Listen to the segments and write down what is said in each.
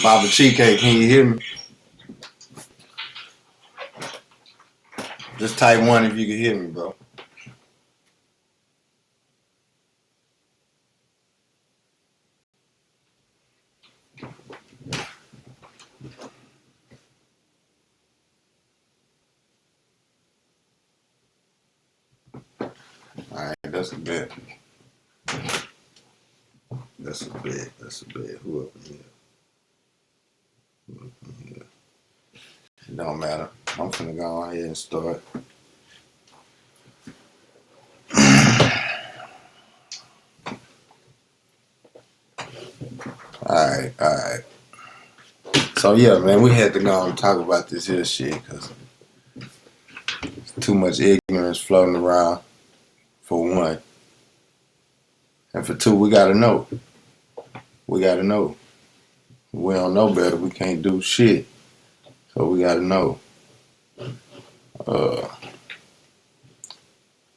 Baba Chike, can you hear me? Just type one if you can hear me, bro. Alright, that's a bit. That's a bit. That's a bit. Who up in here? Who up in here? It don't matter. I'm finna go ahead and start. Alright. So yeah, man, we had to go and talk about this here shit because too much ignorance floating around, for one. And for two, we gotta know. We gotta know. If we don't know better, we can't do shit. So we gotta know. Let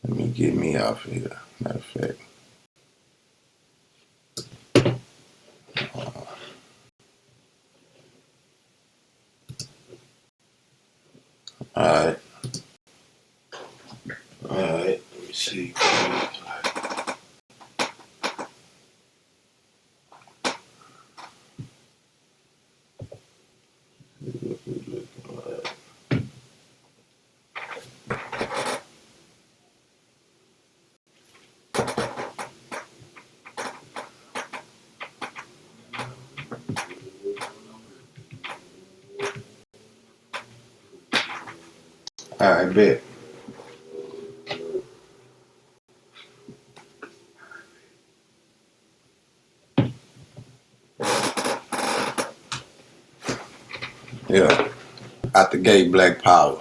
me get me off here. Matter of fact. Alright. Let me see. Alright, bet. Yeah. Out the gate, Black Power.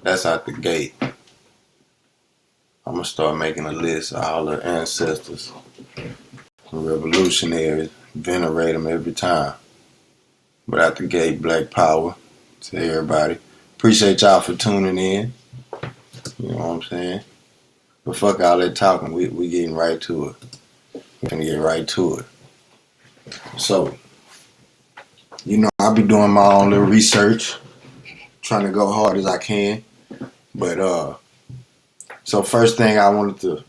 That's out the gate. I'm gonna start making a list of all the ancestors, revolutionaries, venerate them every time. But out the gate, Black Power to everybody. Appreciate y'all for tuning in. You know what I'm saying? But fuck all that talking. We getting right to it. We're gonna get right to it. So, I be doing my own little research, trying to go hard as I can. But so first thing I wanted to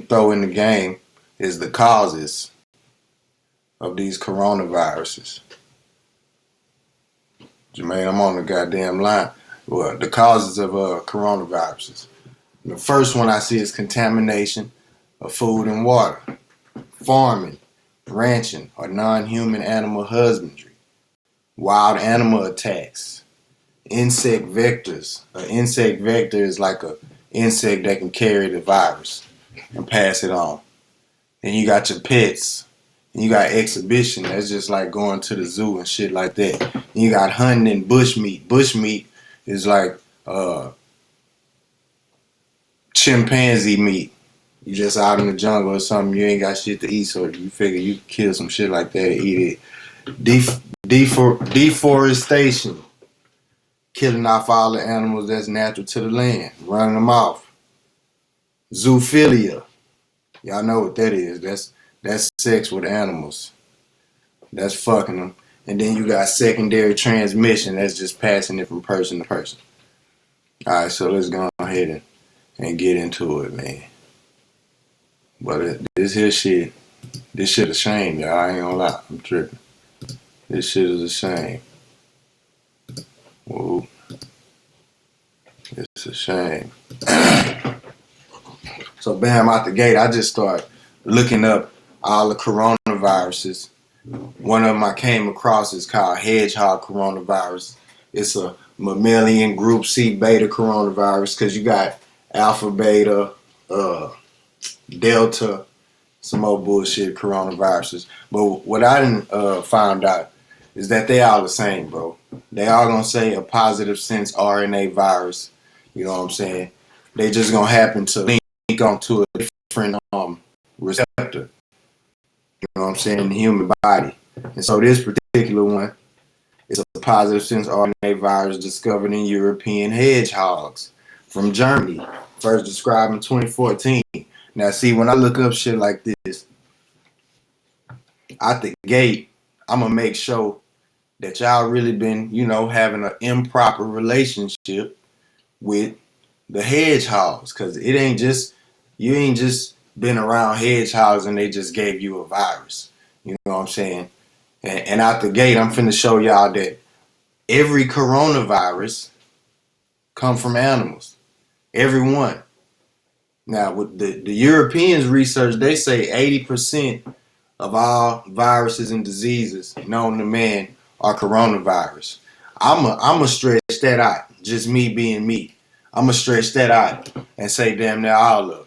throw in the game is the causes of these coronaviruses. Jermaine, I'm on the goddamn line. Well, the causes of coronaviruses. The first one I see is contamination of food and water, farming, ranching, or non-human animal husbandry, wild animal attacks, insect vectors. An insect vector is like an insect that can carry the virus and pass it on. Then you got your pets. And you got exhibition. That's just like going to the zoo and shit like that. And you got hunting and bushmeat. Bushmeat is like chimpanzee meat. You just out in the jungle or something. You ain't got shit to eat, so you figure you kill some shit like that and eat it. Deforestation. Killing off all the animals that's natural to the land. Running them off. Zoophilia. Y'all know what that is. That's sex with animals. That's fucking them. And then you got secondary transmission. That's just passing it from person to person. Alright, so let's go ahead and get into it, man. But this shit a shame, y'all. I ain't gonna lie. I'm tripping. This shit is a shame. Whoa. It's a shame. So bam, out the gate, I just start looking up all the coronaviruses. One of them I came across is called hedgehog coronavirus. It's a mammalian group C beta coronavirus because you got alpha, beta, delta, some more bullshit coronaviruses. But what I didn't find out is that they all the same, bro. They all gonna say a positive sense RNA virus. You know what I'm saying? They just gonna happen to link onto a different receptor. You know what I'm saying? In the human body. And so this particular one is a positive sense RNA virus discovered in European hedgehogs from Germany, first described in 2014. Now, see, when I look up shit like this, out the gate, I'm gonna make sure that y'all really been, having an improper relationship with the hedgehogs, because it ain't just you ain't just been around hedgehogs and they just gave you a virus. You know what I'm saying? And out the gate, I'm finna show y'all that every coronavirus come from animals. Every one. Now, with the Europeans research, they say 80% of all viruses and diseases known to man are coronavirus. I'ma stretch that out. Just me being me. I'ma stretch that out and say damn near all of them.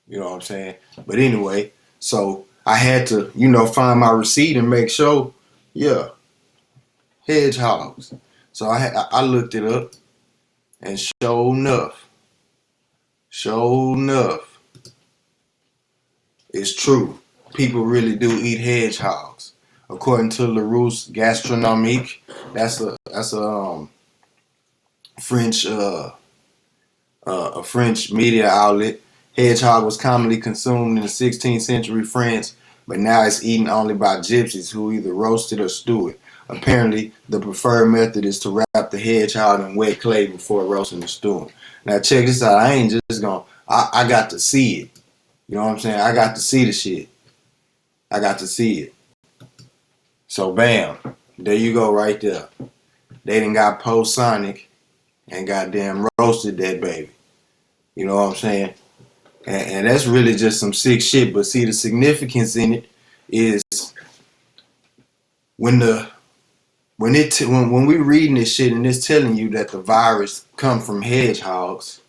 You know what I'm saying? But anyway, so I had to, find my receipt and make sure, yeah, hedgehogs. So I looked it up, and sure enough, it's true. People really do eat hedgehogs. According to Larousse Gastronomique, that's a French a French media outlet. Hedgehog was commonly consumed in the 16th century France, but now it's eaten only by gypsies who either roast it or stew it. Apparently, the preferred method is to wrap the hedgehog in wet clay before roasting or stewing. Now, check this out. I ain't just gonna. I got to see it. You know what I'm saying? I got to see the shit. I got to see it. So, bam, there you go, right there. They done got post Sonic and goddamn roasted that baby. You know what I'm saying? And that's really just some sick shit. But see, the significance in it is when the when we reading this shit and it's telling you that the virus come from hedgehogs.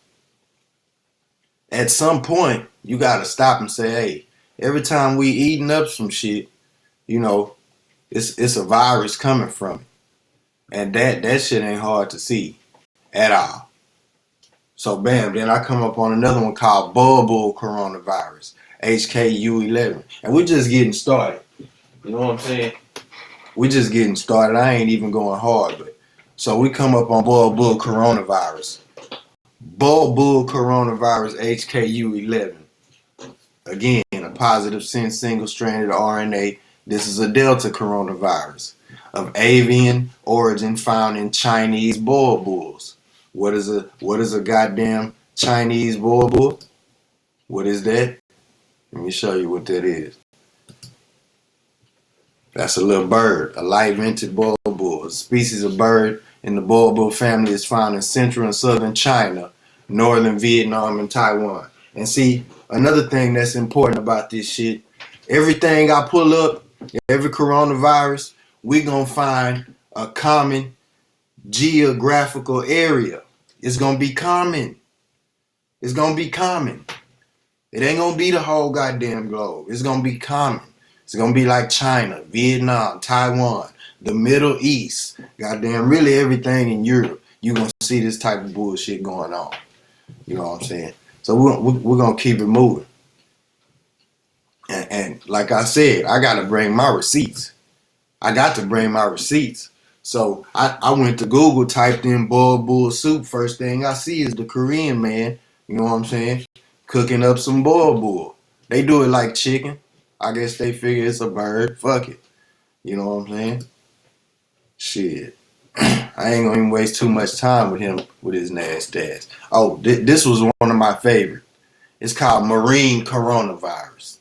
At some point, you gotta stop and say, hey, every time we eating up some shit, you know, it's a virus coming from it, and that shit ain't hard to see at all. So bam, then I come up on another one called bulbul coronavirus, HKU11, and we're just getting started. You know what I'm saying? We just getting started. I ain't even going hard, but so we come up on bulbul coronavirus. Bulbul coronavirus HKU11. Again, a positive sense single-stranded RNA. This is a Delta coronavirus of avian origin found in Chinese bulbuls. What is a goddamn Chinese bulbul? What is that? Let me show you what that is. That's a little bird, a light-vented bulbul. A species of bird in the bulbul family is found in central and southern China, northern Vietnam, and Taiwan. And see, another thing that's important about this shit, everything I pull up, every coronavirus, we gonna find a common geographical area. It's gonna be common. It's gonna be common. It ain't gonna be the whole goddamn globe. It's gonna be common. It's gonna be like China, Vietnam, Taiwan, the Middle East, goddamn, really everything in Europe. You gonna see this type of bullshit going on. You know what I'm saying? So we're gonna keep it moving. And like I said, I gotta bring my receipts. I got to bring my receipts. So I went to Google, typed in boiled soup. First thing I see is the Korean man, you know what I'm saying, cooking up some boiled. They do it like chicken. I guess they figure it's a bird. Fuck it. You know what I'm saying? Shit. I ain't gonna even waste too much time with him with his nasty ass. Oh, this was one of my favorite. It's called marine coronavirus.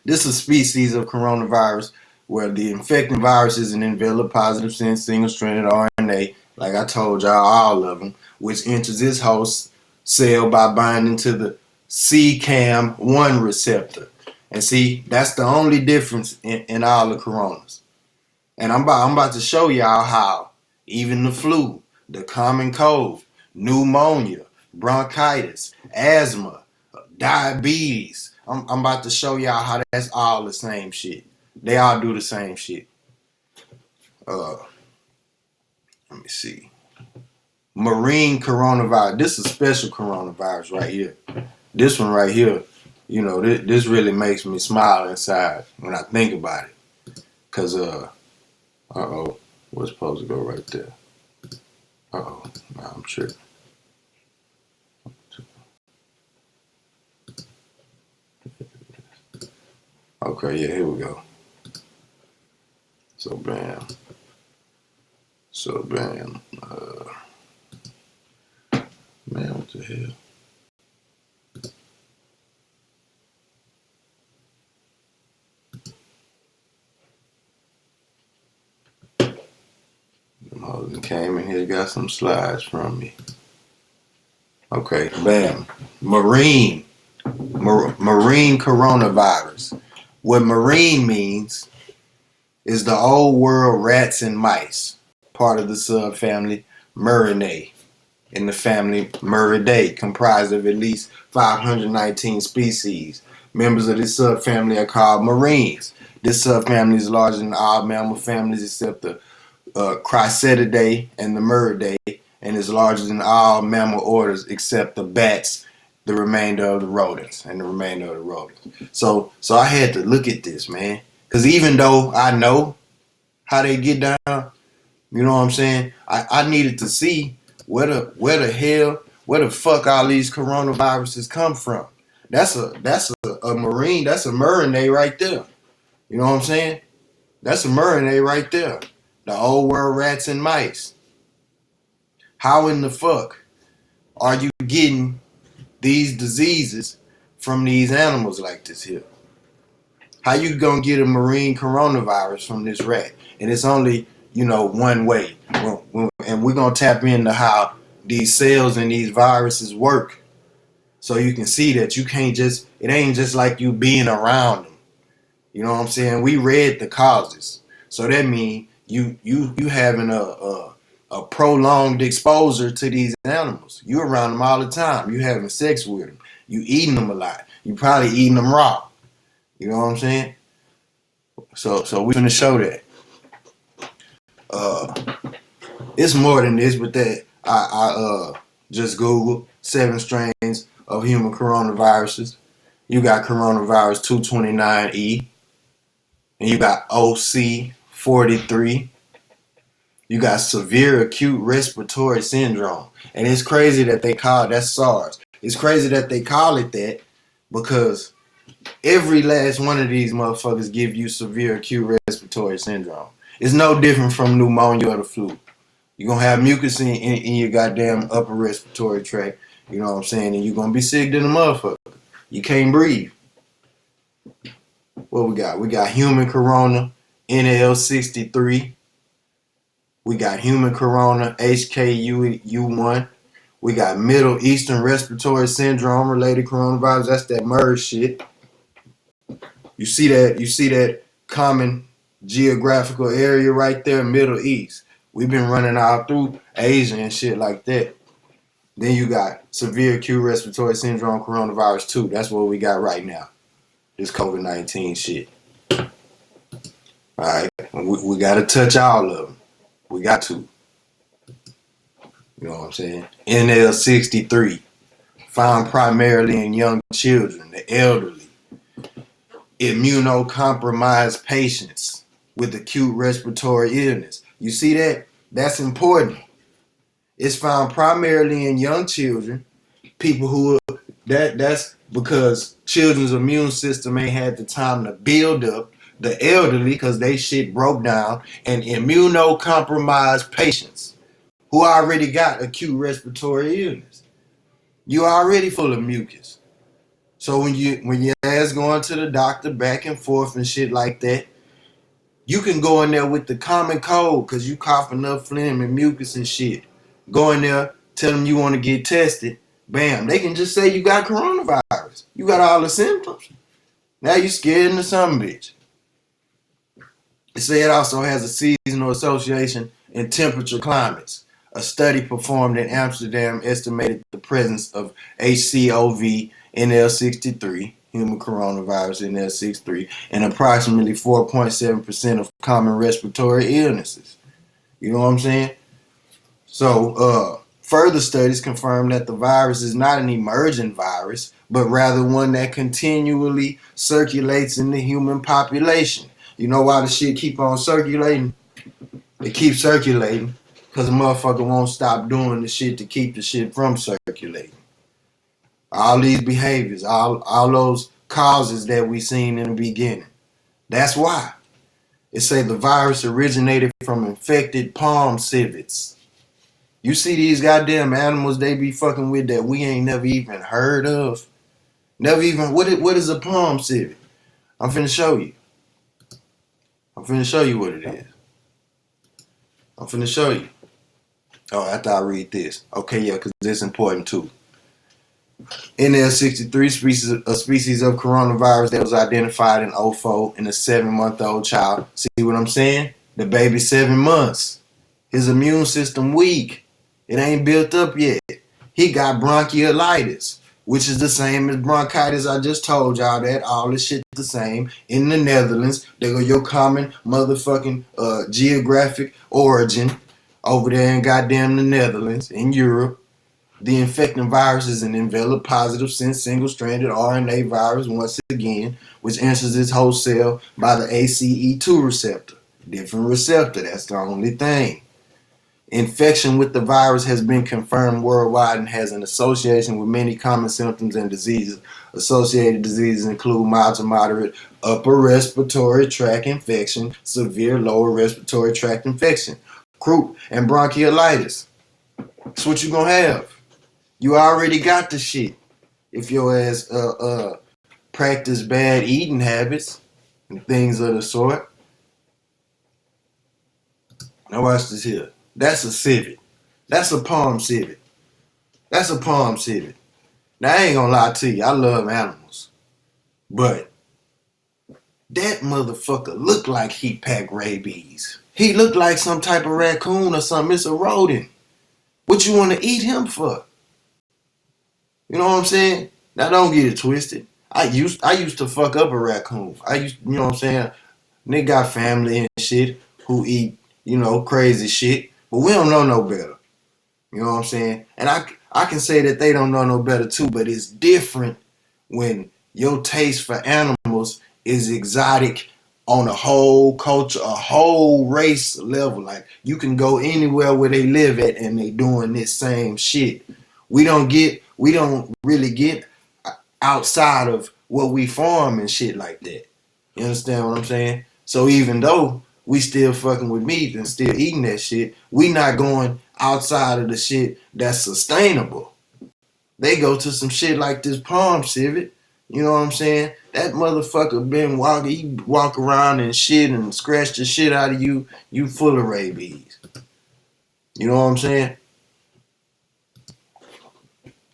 This is a species of coronavirus where the infecting virus is an enveloped positive sense single-stranded RNA, like I told y'all, all of them, which enters its host cell by binding to the CCAM1 receptor. And see, that's the only difference in all the coronas. And I'm about to show y'all how even the flu, the common cold, pneumonia, bronchitis, asthma, diabetes. I'm about to show y'all how that's all the same shit. They all do the same shit. Uh, Let me see. Marine coronavirus. This is a special coronavirus right here. This one right here, this really makes me smile inside when I think about it. Cause what's supposed to go right there? Nah, I'm tripping. Okay, yeah, here we go. bam. So bam. Man, what the hell? Them hoes came in here, got some slides from me. Okay, bam. Marine coronavirus. What marine means is the old world rats and mice, part of the subfamily Murinae, in the family Muridae, comprised of at least 519 species. Members of this subfamily are called marines. This subfamily is larger than all mammal families except the Chrysalidae and the Muridae, and is larger than all mammal orders except the bats, the remainder of the rodents, and the remainder of the rodents. So I had to look at this, man, because even though I know how they get down, you know what I'm saying, I needed to see where the fuck all these coronaviruses come from. That's a marine, that's a Murinae right there. You know what I'm saying? That's a Murinae right there. The old world rats and mice. How in the fuck are you getting these diseases from these animals like this here? How you gonna get a marine coronavirus from this rat? And it's only, one way. And we're gonna tap into how these cells and these viruses work. So you can see that it ain't just like you being around them. You know what I'm saying? We read the causes. So that means you having a prolonged exposure to these animals. You around them all the time. You having sex with them. You eating them a lot. You probably eating them raw. You know what I'm saying? So we finna show that. It's more than this, but that I just Googled 7 strains of human coronaviruses. You got coronavirus 229E, and you got OC43. You got severe acute respiratory syndrome. And it's crazy that that's SARS. It's crazy that they call it that because every last one of these motherfuckers give you severe acute respiratory syndrome. It's no different from pneumonia or the flu. You're going to have mucus in your goddamn upper respiratory tract. You know what I'm saying? And you're going to be sick to the motherfucker. You can't breathe. What we got? We got human corona, NL63. We got human corona, HKU1. We got Middle Eastern Respiratory Syndrome related coronavirus. That's that MERS shit. You see that common geographical area right there, Middle East. We've been running out through Asia and shit like that. Then you got severe acute respiratory syndrome coronavirus 2. That's what we got right now. This COVID-19 shit. All right. We got to touch all of them. We got to. You know what I'm saying? NL63. Found primarily in young children, the elderly, immunocompromised patients with acute respiratory illness. You see that? That's important. It's found primarily in young children, people who that's because children's immune system ain't had the time to build up, the elderly because they shit broke down, and immunocompromised patients who already got acute respiratory illness. You already full of mucus. So when your ass going to the doctor back and forth and shit like that, you can go in there with the common cold because you coughing up phlegm and mucus and shit. Go in there, tell them you want to get tested. Bam, they can just say you got coronavirus. You got all the symptoms. Now you scared into some bitch. It say it also has a seasonal association in temperature climates. A study performed in Amsterdam estimated the presence of HCOV NL63, human coronavirus NL63, in approximately 4.7% of common respiratory illnesses. You know what I'm saying? So, further studies confirm that the virus is not an emergent virus, but rather one that continually circulates in the human population. You know why the shit keep on circulating? It keeps circulating because a motherfucker won't stop doing the shit to keep the shit from circulating. All these behaviors, all those causes that we seen in the beginning. That's why. It say the virus originated from infected palm civets. You see these goddamn animals they be fucking with that we ain't never even heard of. Never even what is a palm civet? I'm finna show you. I'm finna show you what it is. I'm finna show you. Oh, after I read this. Okay, yeah, because it's important too. NL63 species of coronavirus that was identified in '04 in a 7-month-old child. See what I'm saying? The baby 7 months. His immune system weak. It ain't built up yet. He got bronchiolitis, which is the same as bronchitis. I just told y'all that. All this shit the same. In the Netherlands, they go your common motherfucking geographic origin over there in goddamn the Netherlands, in Europe. The infecting virus is an enveloped positive sense single-stranded RNA virus once again, which enters its host cell by the ACE2 receptor. Different receptor, that's the only thing. Infection with the virus has been confirmed worldwide and has an association with many common symptoms and diseases. Associated diseases include mild to moderate upper respiratory tract infection, severe lower respiratory tract infection, croup, and bronchiolitis. That's what you're gonna have. You already got the shit. If your ass practice bad eating habits and things of the sort. Now watch this here. That's a civet. That's a palm civet. That's a palm civet. Now I ain't gonna lie to you, I love animals. But that motherfucker look like he pack rabies. He look like some type of raccoon or something. It's a rodent. What you wanna eat him for? You know what I'm saying? Now don't get it twisted. I used to fuck up a raccoon. You know what I'm saying? They got family and shit who eat, crazy shit. But we don't know no better. You know what I'm saying? And I can say that they don't know no better too, but it's different when your taste for animals is exotic on a whole culture, a whole race level. Like you can go anywhere where they live at and they doing this same shit. We don't really get outside of what we farm and shit like that. You understand what I'm saying? So even though we still fucking with meat and still eating that shit, we not going outside of the shit that's sustainable. They go to some shit like this palm civet. You know what I'm saying? That motherfucker been walking, he walk around and shit and scratch the shit out of you. You full of rabies. You know what I'm saying?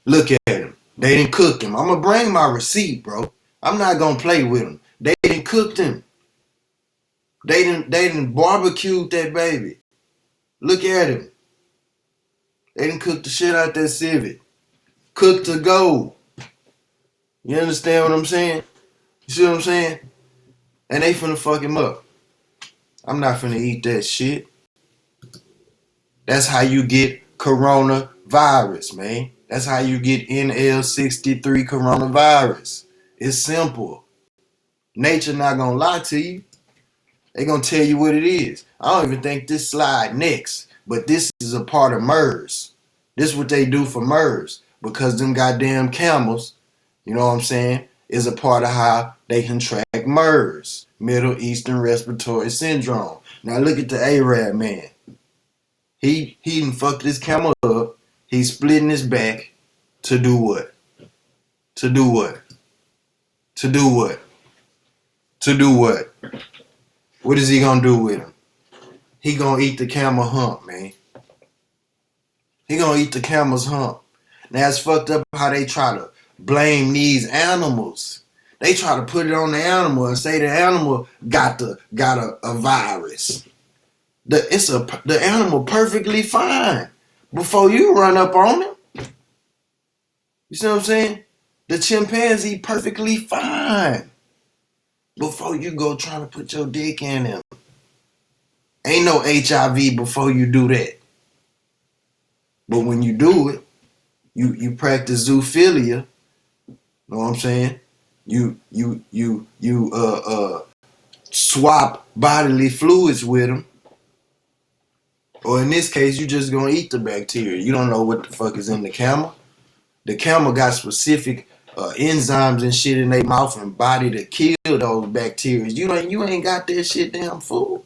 Look at him. They didn't cook him. I'm gonna bring my receipt, bro. I'm not gonna play with him. They didn't cook him. They didn't barbecued that baby. Look at him. They didn't cook the shit out that civet. Cook to go. You understand what I'm saying? You see what I'm saying? And they finna fuck him up. I'm not finna eat that shit. That's how you get coronavirus, man. That's how you get NL63 coronavirus. It's simple. Nature not gonna lie to you. They gonna tell you what it is. I don't even think this slide next, but this is a part of MERS. This is what they do for MERS because them goddamn camels, you know what I'm saying, is a part of how they contract MERS, Middle Eastern Respiratory Syndrome. Now look at the Arab man. He done fucked this camel up. He's splitting his back to do what? To do what? To do what? To do what? What is he gonna do with him? He gonna eat the camel hump, man. He gonna eat the camel's hump. Now it's fucked up how they try to blame these animals. They try to put it on the animal and say the animal got a virus. The animal perfectly fine before you run up on him. You see what I'm saying? The chimpanzee perfectly fine before you go trying to put your dick in him. Ain't no HIV before you do that. But when you do it, you practice zoophilia. Know what I'm saying? You swap bodily fluids with them. Or in this case, you just gonna eat the bacteria. You don't know what the fuck is in the camel. The camel got specific enzymes and shit in their mouth and body to kill those bacteria. You ain't got that shit, damn fool.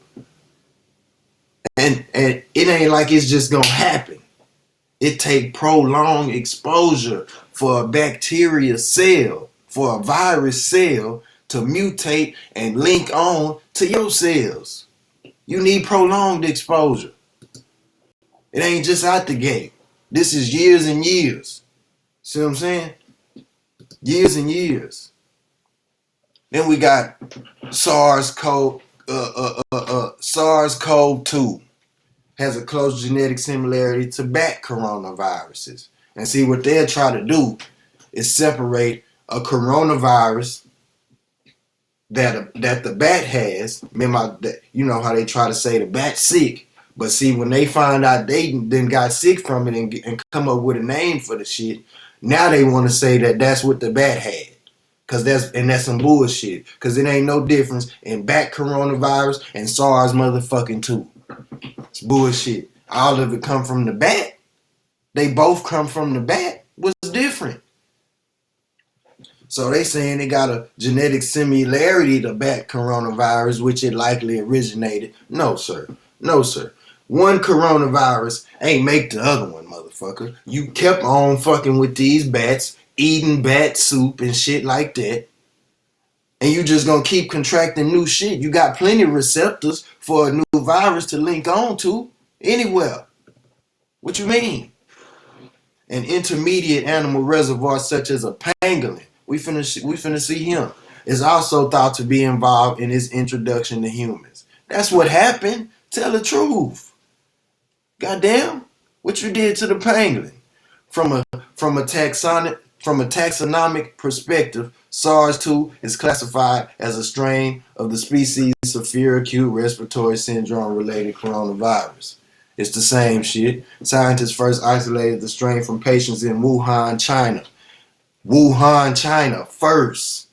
And it ain't like it's just gonna happen. It take prolonged exposure for a bacteria cell, for a virus cell to mutate and link on to your cells. You need prolonged exposure. It ain't just out the gate. This is years and years. See what I'm saying? Years and years. Then we got SARS-CoV-2 has a close genetic similarity to bat coronaviruses. And see, what they'll try to do is separate a coronavirus that the bat has. Remember that, you know how they try to say the bat's sick, but see, when they find out they then got sick from it and come up with a name for the shit, now they want to say that that's what the bat had. Cause that's some bullshit. Cause it ain't no difference in bat coronavirus and SARS motherfucking 2. It's bullshit. All of it come from the bat. They both come from the bat. What's different? So they saying it got a genetic similarity to bat coronavirus, which it likely originated. No, sir. No, sir. One coronavirus ain't make the other one, motherfucker. You kept on fucking with these bats, eating bat soup and shit like that. And you just gonna keep contracting new shit. You got plenty of receptors for a new virus to link on to anywhere. What you mean? An intermediate animal reservoir such as a pangolin, we finna see him, is also thought to be involved in his introduction to humans. That's what happened. Tell the truth. Goddamn, what you did to the pangolin. From a taxonomic perspective, SARS-2 is classified as a strain of the species severe acute respiratory syndrome related coronavirus. It's the same shit. Scientists first isolated the strain from patients in Wuhan, China. Wuhan, China first.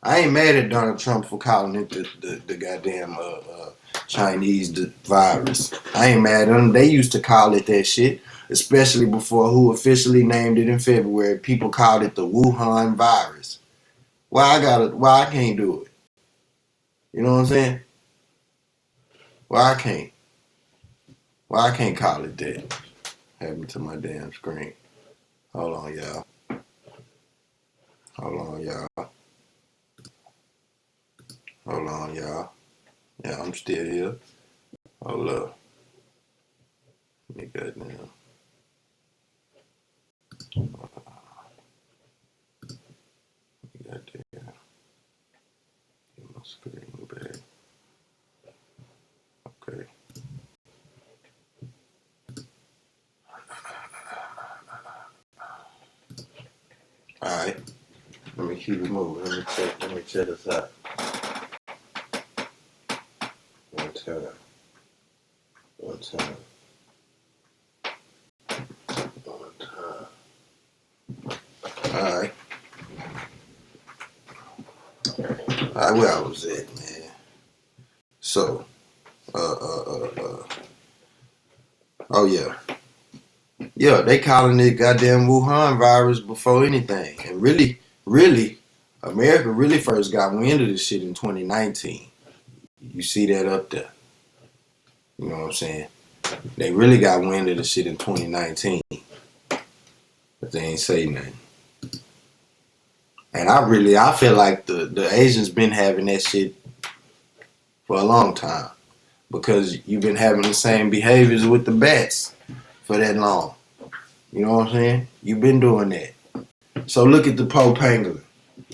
I ain't mad at Donald Trump for calling it the goddamn Chinese virus. I ain't mad at them. They used to call it that shit, especially before who officially named it in February. People called it the Wuhan virus. Why I can't do it? You know what I'm saying? Why I can't? Why I can't call it that? Happened to my damn screen. Hold on, y'all. Hold on, y'all. Hold on, y'all. Yeah, I'm still here. Hold up. Let me goddamn. Goddamn. Get my screen back. Okay. Alright. Let me keep it moving. Let me check this out. One time. One time. One time. Alright. Alright, where I was at, man. So, oh yeah. Yeah, they calling it goddamn Wuhan virus before anything. And really, America really first got wind of this shit in 2019. You see that up there. You know what I'm saying? They really got wind of the shit in 2019. But they ain't say nothing. And I feel like the Asians been having that shit for a long time. Because you've been having the same behaviors with the bats for that long. You know what I'm saying? You've been doing that. So look at the poor pangolin.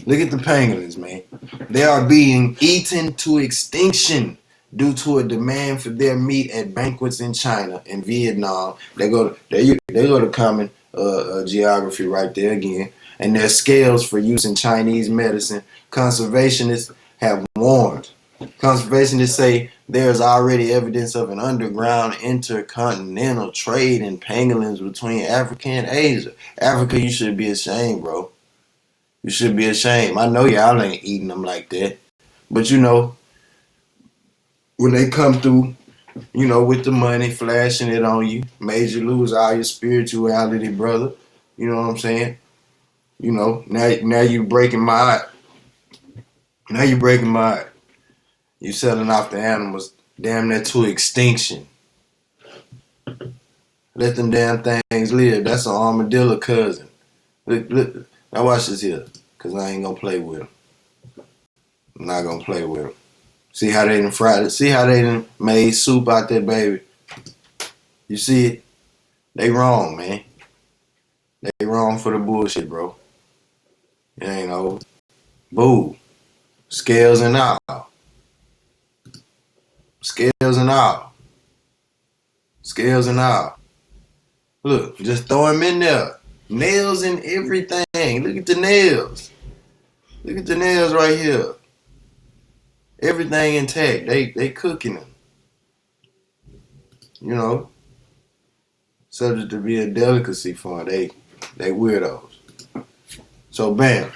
Look at the pangolins, man. They are being eaten to extinction due to a demand for their meat at banquets in China and Vietnam. They go to common geography right there again. And their scales for use in Chinese medicine. Conservationists have warned. Conservationists say there's already evidence of an underground intercontinental trade in pangolins between Africa and Asia. Africa, you should be ashamed, bro. You should be ashamed. I know y'all ain't eating them like that. But you know, when they come through, you know, with the money, flashing it on you, made you lose all your spirituality, brother. You know what I'm saying? You know, now you breaking my heart. Now you breaking my heart. You selling off the animals damn near to extinction. Let them damn things live. That's an armadillo cousin. Look. Now watch this here, cause I ain't gonna play with them. I'm not gonna play with them. See how they done fried it. See how they done made soup out there, baby. You see it? They wrong, man. They wrong for the bullshit, bro. It ain't over. Boo. Scales and all. Scales and all. Scales and all. Look, just throw them in there. Nails and everything. Look at the nails. Look at the nails right here. Everything intact. They cooking them. You know, subject to be a delicacy for them. They weirdos. So bam.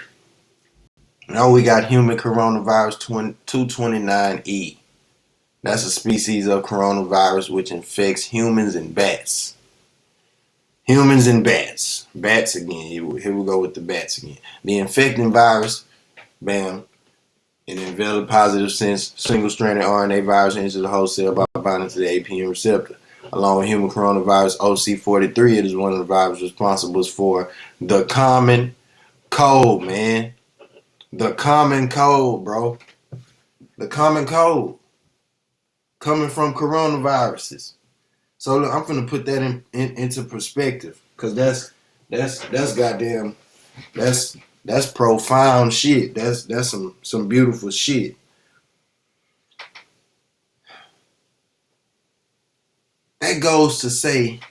Now we got human coronavirus 229E. That's a species of coronavirus which infects humans and bats. Humans and bats. Bats again. Here we go with the bats again. The infecting virus, bam, an enveloped positive sense single-stranded RNA virus enters the host cell by binding to the APM receptor. Along with human coronavirus OC43, it is one of the viruses responsible for the common cold, man. The common cold, bro. The common cold. Coming from coronaviruses. So look, I'm finna put that into perspective, cause that's goddamn, that's profound shit. That's some beautiful shit. That goes to say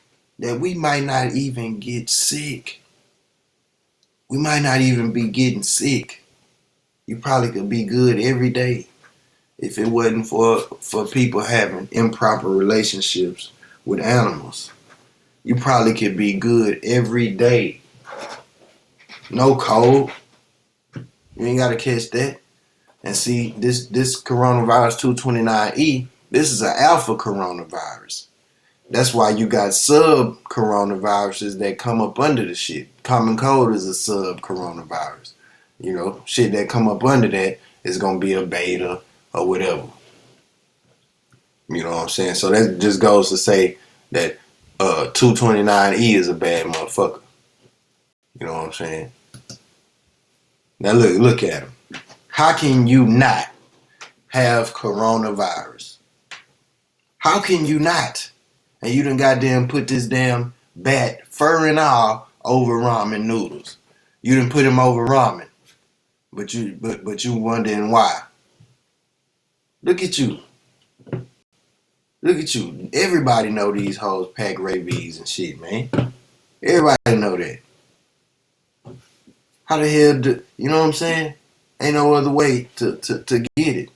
that we might not even get sick. We might not even be getting sick. You probably could be good every day if it wasn't for people having improper relationships with animals. You probably could be good every day. No cold. You ain't gotta catch that. And see, this coronavirus 229E, this is an alpha coronavirus. That's why you got sub coronaviruses that come up under the shit. Common cold is a sub coronavirus. You know, shit that come up under that is gonna be a beta or whatever. You know what I'm saying? So that just goes to say that 229E is a bad motherfucker. You know what I'm saying? Now look at him. How can you not have coronavirus? How can you not? And you done goddamn put this damn bat, fur and all, over ramen noodles. You done put him over ramen. But you wondering why. Look at you. Look at you. Everybody know these hoes pack rabies and shit, man. Everybody know that. How the hell you know what I'm saying? Ain't no other way to get it.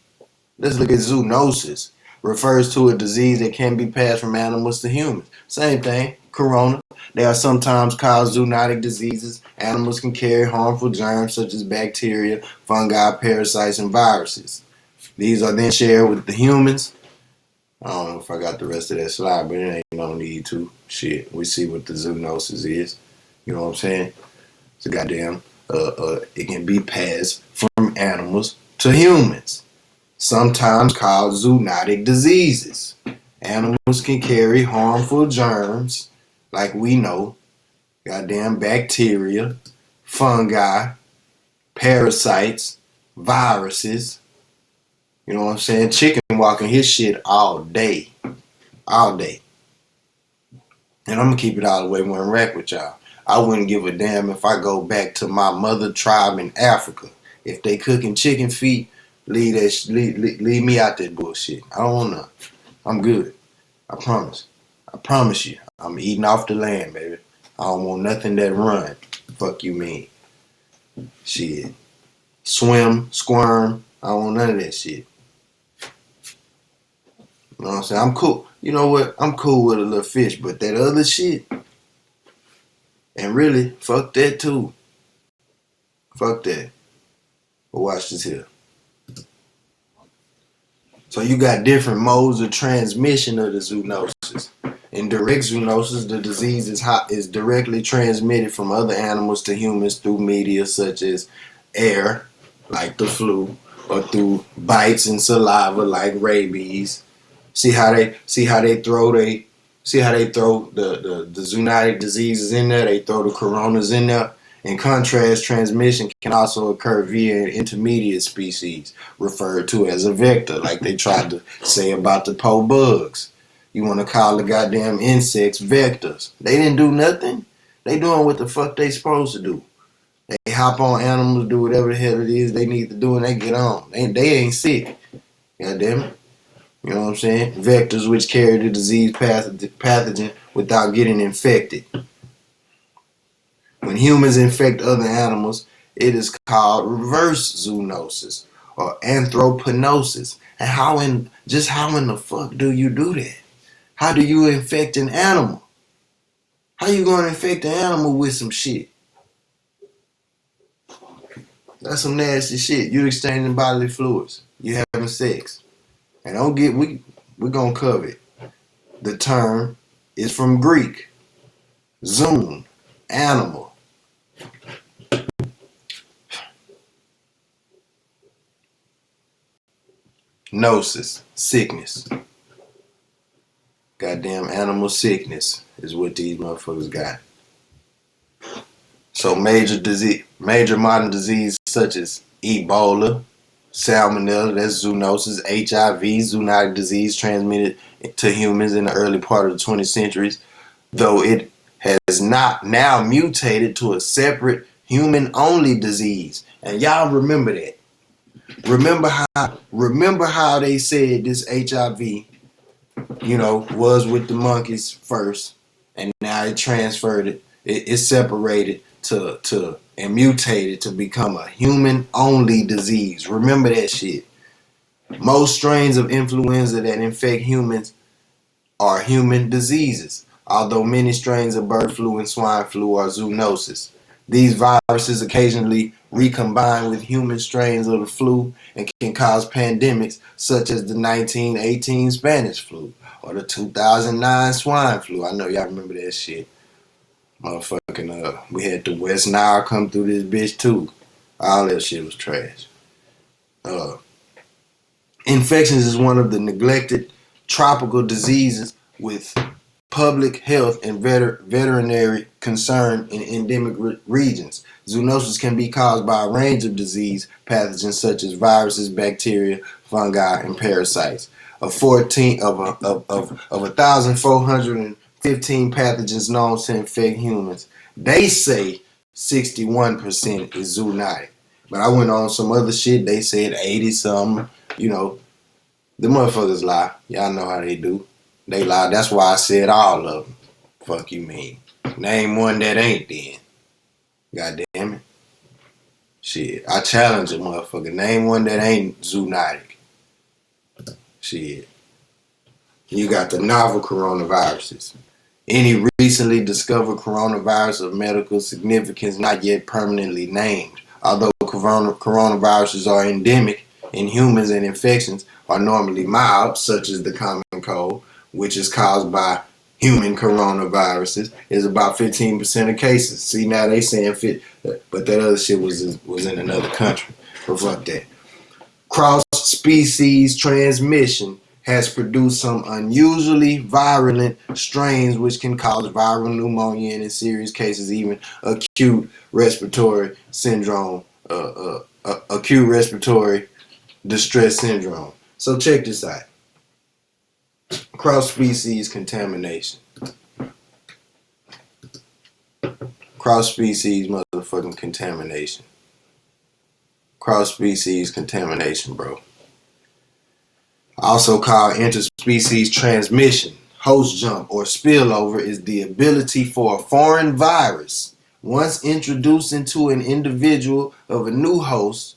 Let's look at zoonosis. Refers to a disease that can be passed from animals to humans. Same thing, corona. They are sometimes called zoonotic diseases. Animals can carry harmful germs such as bacteria, fungi, parasites, and viruses. These are then shared with the humans. I don't know if I got the rest of that slide, but it ain't no need to. Shit, we see what the zoonosis is. You know what I'm saying? It's a goddamn, it can be passed from animals to humans. Sometimes called zoonotic diseases. Animals can carry harmful germs, like we know, goddamn bacteria, fungi, parasites, viruses. You know what I'm saying? Chicken walking his shit all day. All day. And I'm going to keep it all the way 100 with y'all. I wouldn't give a damn if I go back to my mother tribe in Africa. If they cooking chicken feet, leave me out that bullshit. I don't want none. I'm good. I promise. I promise you. I'm eating off the land, baby. I don't want nothing that run. Fuck you mean. Shit. Swim, squirm. I don't want none of that shit. You know what I'm saying? I'm cool. You know what? I'm cool with a little fish, but that other shit, and really, fuck that too. Fuck that. But watch this here. So you got different modes of transmission of the zoonosis. In direct zoonosis, the disease is directly transmitted from other animals to humans through media such as air, like the flu, or through bites and saliva, like rabies. See how they throw the zoonotic diseases in there. They throw the coronas in there. In contrast, transmission can also occur via an intermediate species, referred to as a vector, like they tried to say about the po bugs. You want to call the goddamn insects vectors. They didn't do nothing. They doing what the fuck they supposed to do. They hop on animals, do whatever the hell it is they need to do, and they get on. They ain't sick. God damn it. You know what I'm saying? Vectors which carry the disease pathogen without getting infected. When humans infect other animals, it is called reverse zoonosis or anthropognosis. And how in the fuck do you do that? How do you infect an animal? How you gonna infect an animal with some shit? That's some nasty shit. You exchanging bodily fluids. You having sex. And don't get we're gonna cover it. The term is from Greek. Zoon, animal. Gnosis, sickness. Goddamn animal sickness is what these motherfuckers got. So major modern disease such as Ebola, Salmonella, that's zoonosis, HIV, zoonotic disease transmitted to humans in the early part of the 20th centuries, though it has not now mutated to a separate human-only disease. And y'all remember that. Remember how they said this HIV, was with the monkeys first, and now it transferred it separated to and mutated to become a human-only disease. Remember that shit. Most strains of influenza that infect humans are human diseases, although many strains of bird flu and swine flu are zoonosis. These viruses occasionally recombine with human strains of the flu and can cause pandemics such as the 1918 Spanish flu or the 2009 swine flu. I know y'all remember that shit. Motherfucking, we had the West Nile come through this bitch too. All that shit was trash. Infections is one of the neglected tropical diseases with public health and veterinary concern in endemic regions. Zoonosis can be caused by a range of disease pathogens such as viruses, bacteria, fungi, and parasites. Of 1,415 pathogens known to infect humans, they say 61% is zoonotic. But I went on some other shit. They said 80 something. The motherfuckers lie. Y'all know how they do. They lie. That's why I said all of them. Fuck you mean. Name one that ain't then. God damn it. Shit. I challenge a motherfucker. Name one that ain't zoonotic. Shit. You got the novel coronaviruses. Any recently discovered coronavirus of medical significance not yet permanently named. Although coronaviruses are endemic in humans and infections are normally mild, such as the common cold, which is caused by human coronaviruses, is about 15% of cases. See, now they saying fit, but that other shit was in another country. But fuck that. Cross-species transmission has produced some unusually virulent strains which can cause viral pneumonia and in serious cases even acute respiratory syndrome, acute respiratory distress syndrome. So check this out. Cross-species contamination. Cross-species motherfucking contamination. Cross-species contamination, bro. Also called interspecies transmission. Host jump or spillover is the ability for a foreign virus, once introduced into an individual of a new host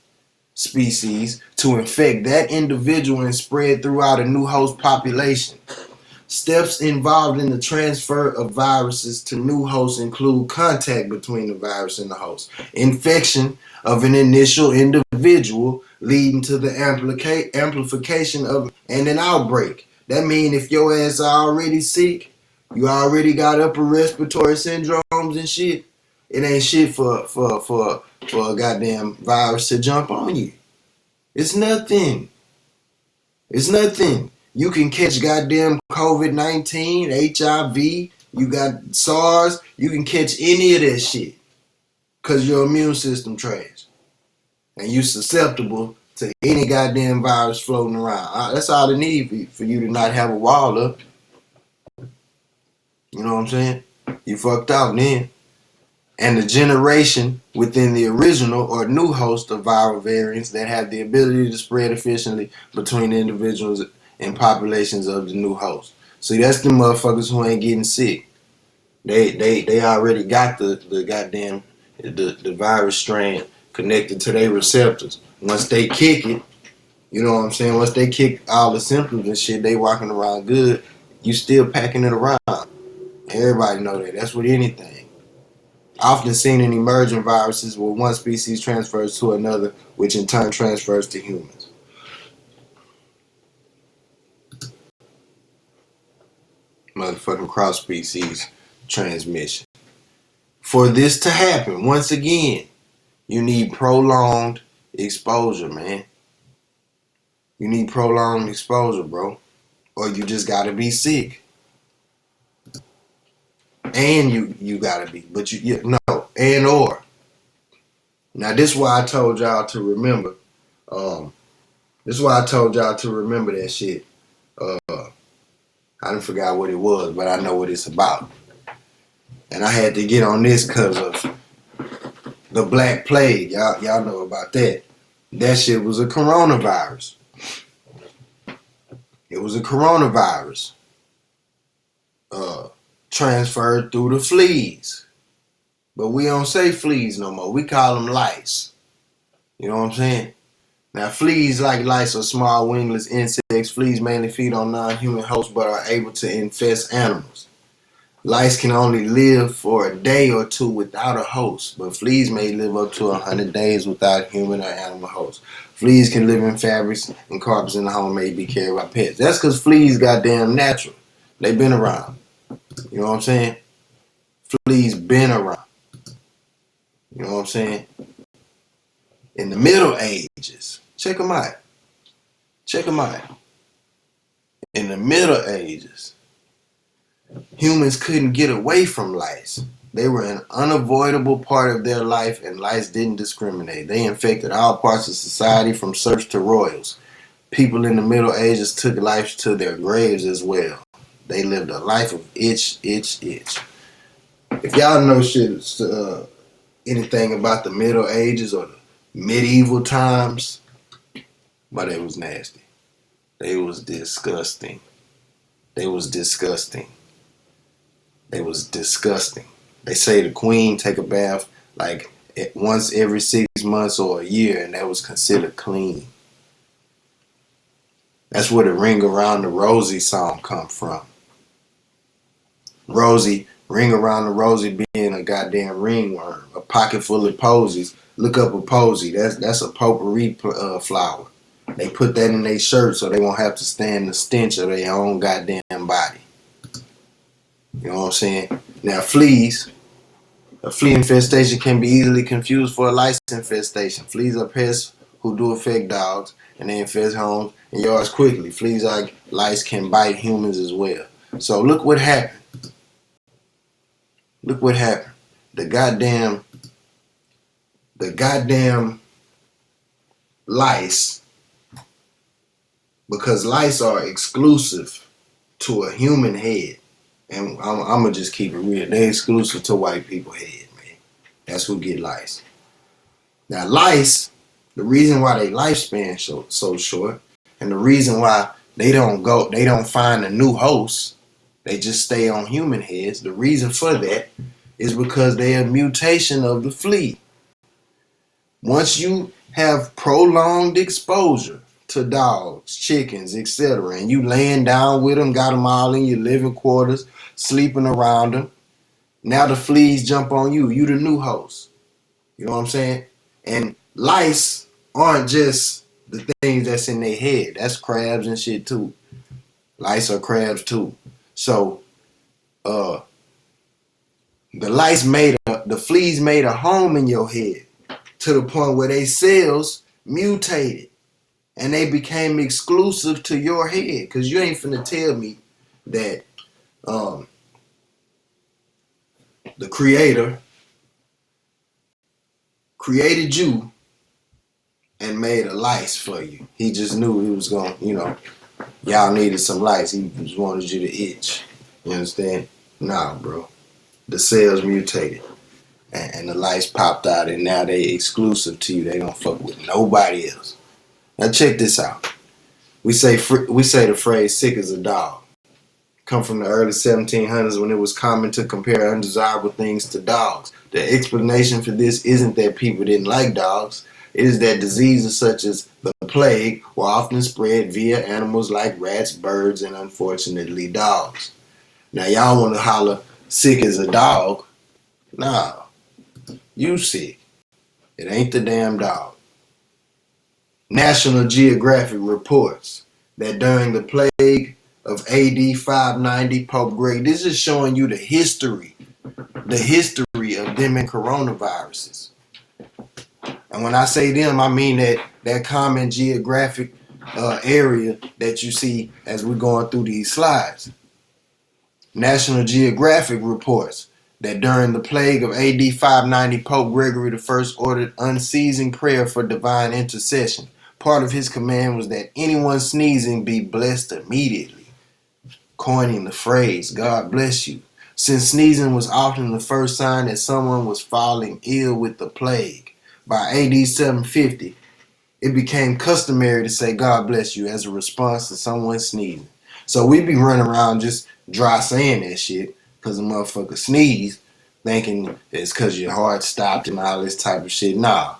species, to infect that individual and spread throughout a new host population. Steps involved in the transfer of viruses to new hosts include contact between the virus and the host, infection of an initial individual leading to the amplification of and an outbreak. That means if your ass are already sick, You already got upper respiratory syndromes and shit. It ain't shit for a goddamn virus to jump on you. It's nothing. It's nothing. You can catch goddamn COVID-19, HIV, you got SARS, you can catch any of that shit. Cause your immune system trash. And you susceptible to any goddamn virus floating around. That's all it needs for you to not have a wall up. You know what I'm saying? You fucked out then. And the generation within the original or new host of viral variants that have the ability to spread efficiently between individuals and populations of the new host. See, that's the motherfuckers who ain't getting sick. They already got the goddamn the virus strain connected to their receptors. Once they kick it, you know what I'm saying? Once they kick all the symptoms and shit, they walking around good. You still packing it around. Everybody know that. That's with anything. Often seen in emerging viruses where one species transfers to another, which in turn transfers to humans. Motherfucking cross-species transmission. For this to happen, once again, you need prolonged exposure, man. You need prolonged exposure, bro. Or you just gotta be sick. And you gotta be, but no, and or. Now this is why I told y'all to remember. This is why I told y'all to remember that shit. I didn't forget what it was, but I know what it's about. And I had to get on this because of the Black Plague. Y'all know about that. That shit was a coronavirus. It was a coronavirus. Transferred through the fleas. But we don't say fleas no more. We call them lice. You know what I'm saying? Now, fleas like lice are small wingless insects. Fleas mainly feed on non-human hosts but are able to infest animals. Lice can only live for a day or two without a host, but fleas may live up to 100 days without human or animal hosts. Fleas can live in fabrics and carpets in the home may be carried by pets. That's because fleas goddamn natural. They been around. You know what I'm saying? Fleas been around. You know what I'm saying? In the Middle Ages. Check them out. Check them out. In the Middle Ages, humans couldn't get away from lice. They were an unavoidable part of their life, and lice didn't discriminate. They infected all parts of society from serfs to royals. People in the Middle Ages took life to their graves as well. They lived a life of itch, itch, itch. If y'all know shit, anything about the Middle Ages or the medieval times, but it was nasty. They was disgusting. They was disgusting. They was disgusting. They say the queen take a bath like once every 6 months or a year, and that was considered clean. That's where the Ring Around the Rosie song come from. Rosie, Ring Around the Rosie being a goddamn ringworm, a pocket full of posies. Look up a posy. That's a potpourri flower. They put that in their shirt so they won't have to stand the stench of their own goddamn body. You know what I'm saying? Now, fleas. A flea infestation can be easily confused for a lice infestation. Fleas are pests who do affect dogs, and they infest homes and yards quickly. Fleas like lice can bite humans as well. So look what happened. Look what happened. The goddamn lice, because lice are exclusive to a human head. And I'm going to just keep it real. They're exclusive to white people head, man. That's who get lice. Now, lice, the reason why their lifespan so short, and the reason why they don't find a new host, they just stay on human heads. The reason for that is because they're a mutation of the flea. Once you have prolonged exposure to dogs, chickens, etc., and you laying down with them, got them all in your living quarters, sleeping around them, now the fleas jump on you. You the new host. You know what I'm saying? And lice aren't just the things that's in their head. That's crabs and shit too. Lice are crabs too. So uh the fleas made a home in your head to the point where they cells mutated and they became exclusive to your head. Cause you ain't finna tell me that the creator created you and made a lice for you. He just knew he was gonna, y'all needed some lice. He just wanted you to itch. You understand? Nah, bro. The cells mutated. And the lights popped out, and now they exclusive to you. They don't fuck with nobody else. Now check this out. We say the phrase "sick as a dog" come from the early 1700s when it was common to compare undesirable things to dogs. The explanation for this isn't that people didn't like dogs. It is that diseases such as the plague were often spread via animals like rats, birds, and unfortunately dogs. Now y'all want to holler "sick as a dog"? Nah. You sick. It ain't the damn dog. National Geographic reports that during the plague of AD 590, Pope Gregory, this is showing you the history of them and coronaviruses. And when I say them, I mean that common geographic area that you see as we're going through these slides. National Geographic reports that during the plague of AD 590, Pope Gregory I ordered unceasing prayer for divine intercession. Part of his command was that anyone sneezing be blessed immediately, coining the phrase, God bless you, since sneezing was often the first sign that someone was falling ill with the plague. By AD 750, it became customary to say God bless you as a response to someone sneezing. So we be running around just dry saying that shit because a motherfucker sneeze, thinking it's because your heart stopped and all this type of shit. Nah.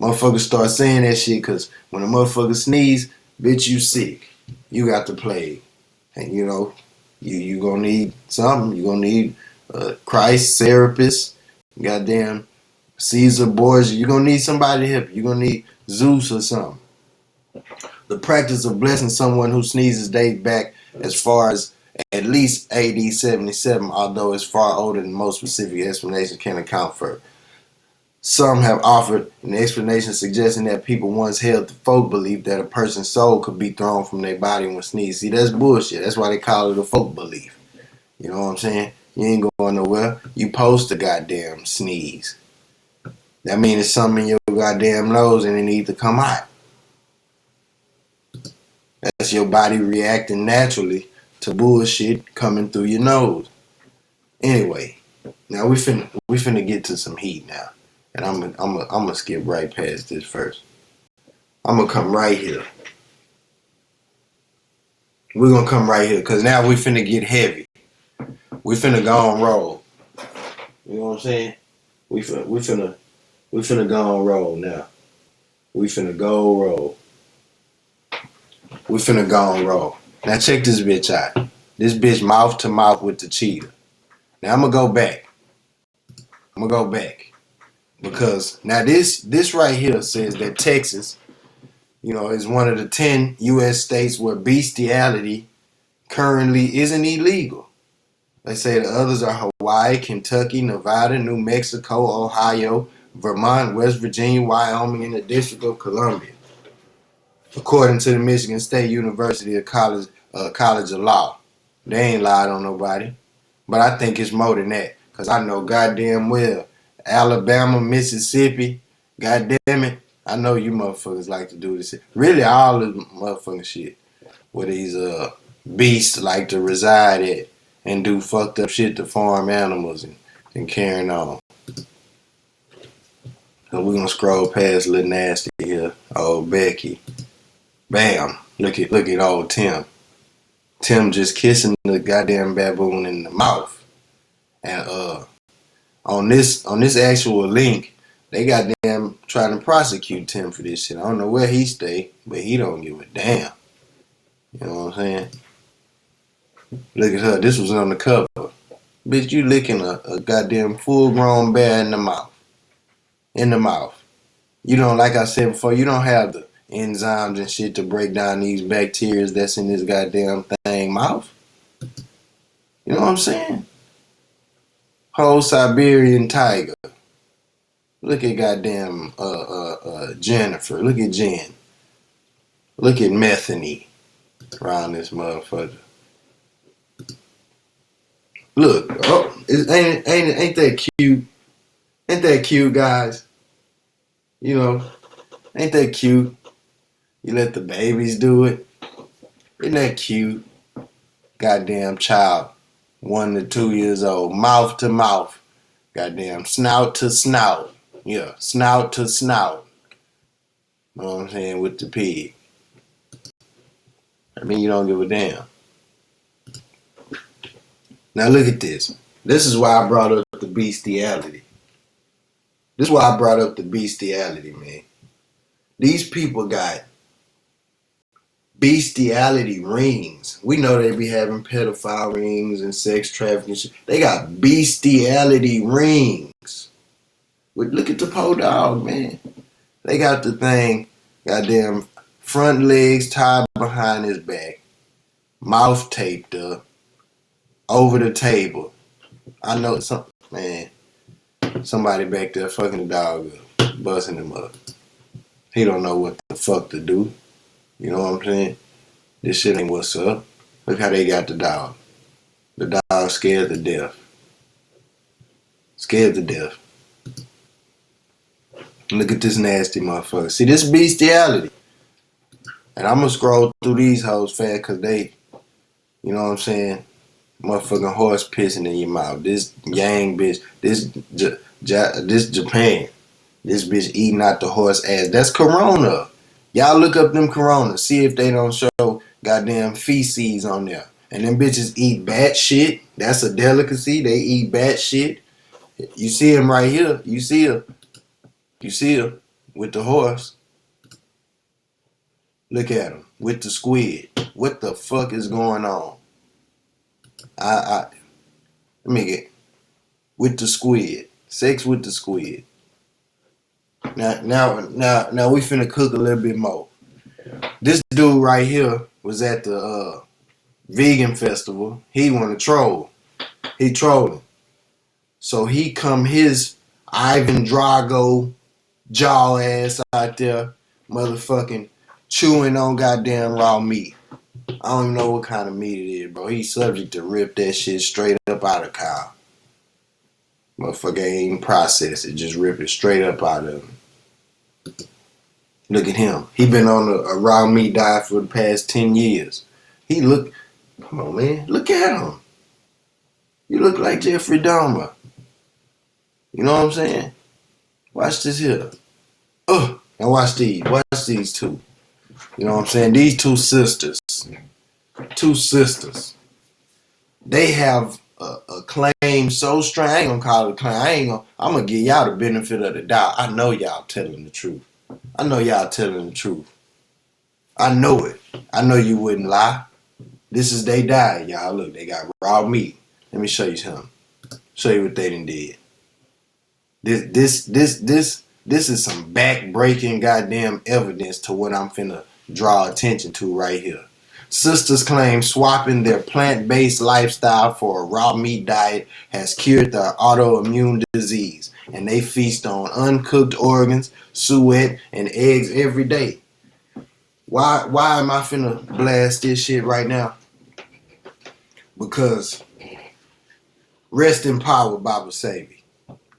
Motherfuckers start saying that shit because when a motherfucker sneeze, bitch, you sick. You got the plague. And you gonna need something. You gonna need Christ, Serapis, goddamn Caesar Borgia. You gonna need somebody to help you. You gonna need Zeus or something. The practice of blessing someone who sneezes dates back as far as at least AD 77, although it's far older than most specific explanations can account for. Some have offered an explanation suggesting that people once held the folk belief that a person's soul could be thrown from their body when sneezed. See, that's bullshit. That's why they call it a folk belief. You know what I'm saying? You ain't going nowhere. You post a goddamn sneeze. That means it's something in your goddamn nose and it needs to come out. That's your body reacting naturally to bullshit coming through your nose. Anyway, now we finna get to some heat now. And I'm gonna skip right past this first. I'm gonna come right here. We're gonna come right here because now we finna get heavy. We finna go on roll. You know what I'm saying? We finna go on roll now. We finna go roll. We finna go on roll. Now check this bitch out. This bitch mouth to mouth with the cheetah. Now I'm gonna go back. Because now this right here says that Texas, is one of the 10 U.S. states where bestiality currently isn't illegal. They say the others are Hawaii, Kentucky, Nevada, New Mexico, Ohio, Vermont, West Virginia, Wyoming, and the District of Columbia. According to the Michigan State University College of Law. They ain't lied on nobody. But I think it's more than that. Because I know goddamn well Alabama, Mississippi, goddamn it, I know you motherfuckers like to do this shit. Really, all this motherfucking shit where these beasts like to reside at and do fucked up shit to farm animals and carrying on. So we're gonna scroll past Lil Nasty here. Old Becky. Bam. Look at old Tim. Tim just kissing the goddamn baboon in the mouth. And on this actual link, they goddamn trying to prosecute Tim for this shit. I don't know where he stay, but he don't give a damn. You know what I'm saying? Look at her. This was on the cover. Bitch, you licking a goddamn full-grown bear in the mouth. In the mouth. You don't, like I said before, you don't have the enzymes and shit to break down these bacteria that's in this goddamn thing mouth. You know what I'm saying? Whole Siberian tiger. Look at goddamn Jennifer. Look at Jen. Look at Methany around this motherfucker. Look, oh, ain't that cute? Ain't that cute, guys? You know, ain't that cute? You let the babies do it. Isn't that cute? Goddamn child, 1 to 2 years old, mouth to mouth. Goddamn snout to snout. Yeah, snout to snout. You know what I'm saying? With the pig. I mean, you don't give a damn. Now look at this. This is why I brought up the bestiality. This is why I brought up the bestiality, man. These people got bestiality rings. We know they be having pedophile rings and sex trafficking shit. They got bestiality rings. Look at the po dog, man. They got the thing, goddamn front legs tied behind his back, mouth taped up, over the table. I know somebody back there fucking the dog up, busting him up. He don't know what the fuck to do. You know what I'm saying? This shit ain't what's up. Look how they got the dog. The dog scared to death. Scared to death. Look at this nasty motherfucker. See, this bestiality. And I'm gonna scroll through these hoes fast because they, you know what I'm saying? Motherfucking horse pissing in your mouth. This Yang bitch. This Japan. This bitch eating out the horse ass. That's Corona. Y'all look up them Coronas. See if they don't show goddamn feces on there. And them bitches eat bat shit. That's a delicacy. They eat bat shit. You see him right here. You see her. You see her with the horse. Look at him with the squid. What the fuck is going on? Let me get with the squid. Sex with the squid. Now we finna cook a little bit more. This dude right here was at the vegan festival. He wanna troll. He trolling. So he come his Ivan Drago jaw ass out there, motherfucking chewing on goddamn raw meat. I don't even know what kind of meat it is, bro. He's subject to rip that shit straight up out of cow. Motherfucker ain't even process it, just rip it straight up out of him. Look at him. He been on a raw meat diet for the past 10 years. Come on, man. Look at him. You look like Jeffrey Dahmer. You know what I'm saying? Watch this here. And watch these. Watch these two. You know what I'm saying? These two sisters. They have a claim so strong. I ain't gonna call it a claim. I'm gonna give y'all the benefit of the doubt. I know y'all telling the truth. I know it. I know you wouldn't lie. This is they diet, y'all. Look, they got raw meat. Let me show you something. Show you what they done did. This is some back-breaking goddamn evidence to what I'm finna draw attention to right here. Sisters claim swapping their plant-based lifestyle for a raw meat diet has cured their autoimmune disease, and they feast on uncooked organs, suet, and eggs every day. Why am I finna blast this shit right now? Because rest in power, Baba Sebi.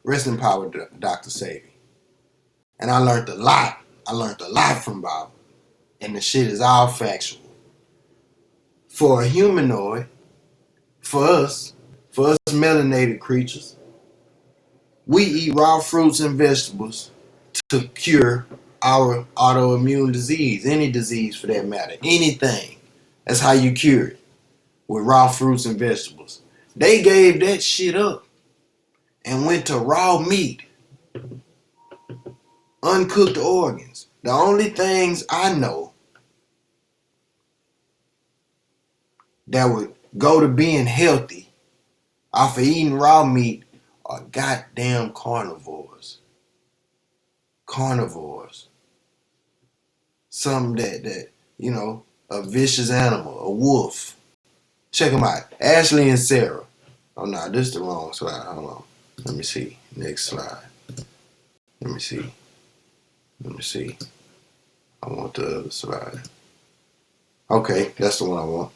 Rest in power, Dr. Sebi. And I learned a lot. I learned a lot from Baba. And the shit is all factual. For a humanoid, for us melanated creatures, we eat raw fruits and vegetables to cure our autoimmune disease, any disease for that matter, anything. That's how you cure it, with raw fruits and vegetables. They gave that shit up and went to raw meat, uncooked organs. The only things I know that would go to being healthy off of eating raw meat are goddamn carnivores. Something that a vicious animal, a wolf. Check them out. Ashley and Sarah. Oh no, this is the wrong slide. Hold on. Let me see. Next slide. Let me see. Let me see. I want the other slide. Okay, that's the one I want.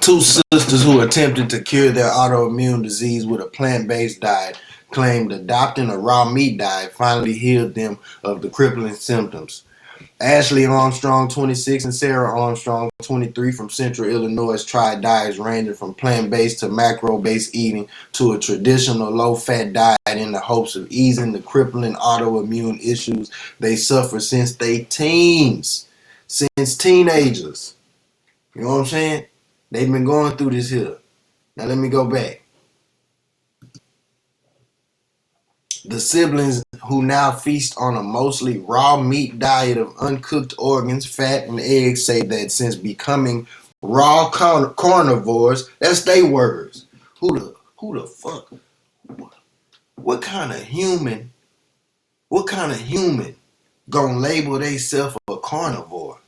Two sisters who attempted to cure their autoimmune disease with a plant-based diet claimed adopting a raw meat diet finally healed them of the crippling symptoms. Ashley Armstrong, 26, and Sarah Armstrong, 23, from Central Illinois, tried diets ranging from plant-based to macro-based eating to a traditional low-fat diet in the hopes of easing the crippling autoimmune issues they suffer since they teens, since teenagers. You know what I'm saying? They've been going through this here. Now let me go back. The siblings who now feast on a mostly raw meat diet of uncooked organs, fat, and eggs say that since becoming raw carnivores, that's their words. Who the fuck? What kind of human? What kind of human gonna label theyself a carnivore?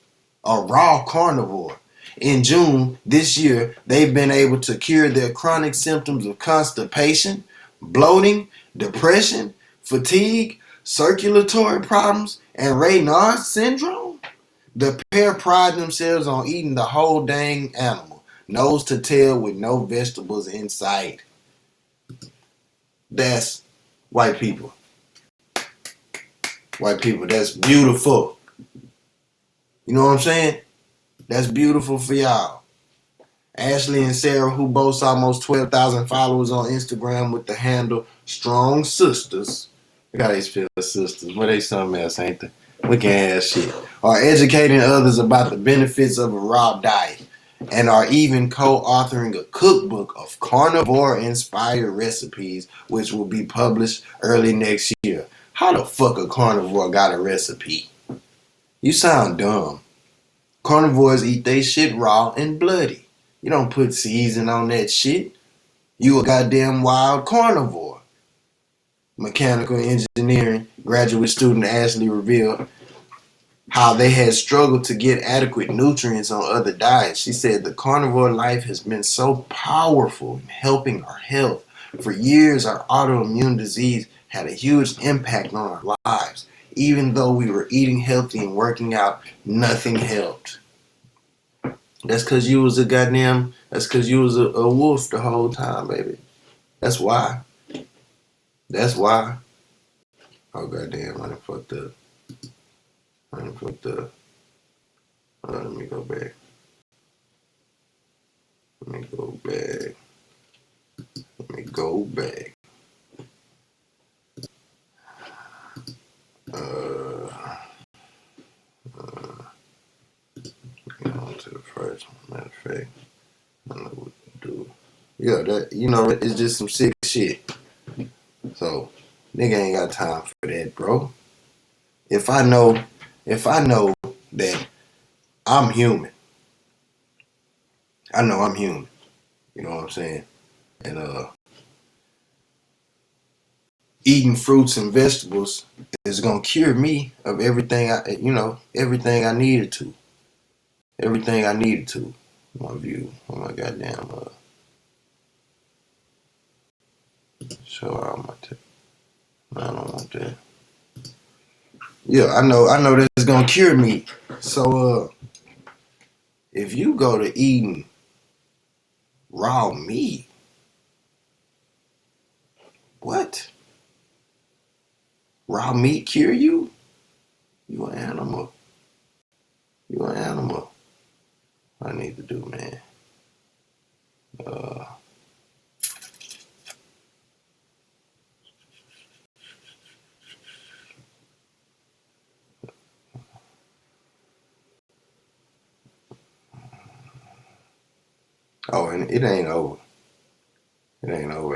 A raw carnivore. In June this year, they've been able to cure their chronic symptoms of constipation, bloating, depression, fatigue, circulatory problems, and Raynaud's syndrome. The pair pride themselves on eating the whole dang animal, nose to tail with no vegetables in sight. That's white people. White people, that's beautiful. You know what I'm saying? That's beautiful for y'all. Ashley and Sarah, who boast almost 12,000 followers on Instagram with the handle Strong Sisters. Look how they spell sisters. Well, they something else, ain't they? We can ask shit. Are educating others about the benefits of a raw diet and are even co-authoring a cookbook of carnivore-inspired recipes, which will be published early next year. How the fuck a carnivore got a recipe? You sound dumb. Carnivores eat they shit raw and bloody. You don't put season on that shit. You a goddamn wild carnivore. Mechanical engineering graduate student Ashley revealed how they had struggled to get adequate nutrients on other diets. She said the carnivore life has been so powerful in helping our health. For years, our autoimmune disease had a huge impact on our lives. Even though we were eating healthy and working out, nothing helped. That's because you was a wolf the whole time, baby. That's why. That's why. Oh, goddamn, I done fucked up. Let me go back. Let me go back. Uh, on to the first one. Matter of fact, I don't know what to do. Yeah, it's just some sick shit. So, nigga ain't got time for that, bro. If I know that I'm human, I know I'm human. You know what I'm saying? And eating fruits and vegetables is gonna cure me of everything I needed to. Everything I needed to. My view. Oh my goddamn. Show out my tip. I don't want that. Yeah, I know that's gonna cure me. So if you go to eating raw meat, what? Raw meat cure you? You an animal. You an animal. I need to do, man. Uh, oh, and it ain't over. It ain't over.